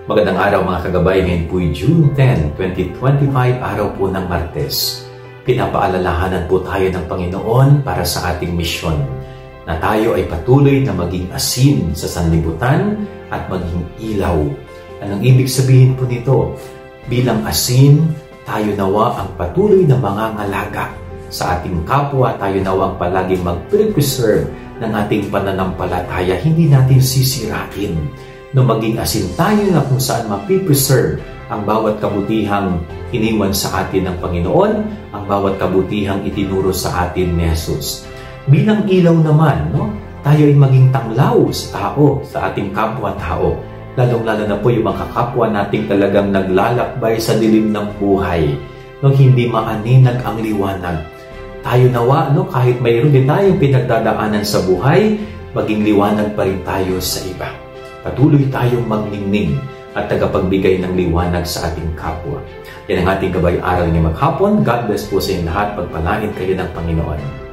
Magandang araw mga kagabay, ngayon po'y June 10, 2025, araw po ng Martes. Pinapaalalahanan po tayo ng Panginoon para sa ating misyon, na tayo ay patuloy na maging asin sa sanlibutan at maging ilaw. Anong ibig sabihin po nito? Bilang asin, tayo nawa ang patuloy na mangangalaga sa ating kapwa, tayo nawa ang palaging mag-preserve ng ating pananampalataya, hindi natin sisirain. No maging asin tayo na kung saan mapipreserve ang bawat kabutihang iniwan sa atin ng Panginoon, ang bawat kabutihang itinuro sa atin ni Jesus. Bilang ilaw naman, tayo ay maging tanglaw sa tao, sa ating kapwa-tao. Lalong-lalo na po yung mga kapwa nating talagang naglalakbay sa dilim ng buhay. Hindi maaninag ang liwanag. Tayo nawa, kahit mayroon din tayong pinagdadaanan sa buhay, maging liwanag pa rin tayo sa iba. Patuloy tayong magningning at tagapagbigay ng liwanag sa ating kapwa. Yan ang ating gabay-aral niya maghapon. God bless po sa inyo lahat. Pagpalain kayo ng Panginoon.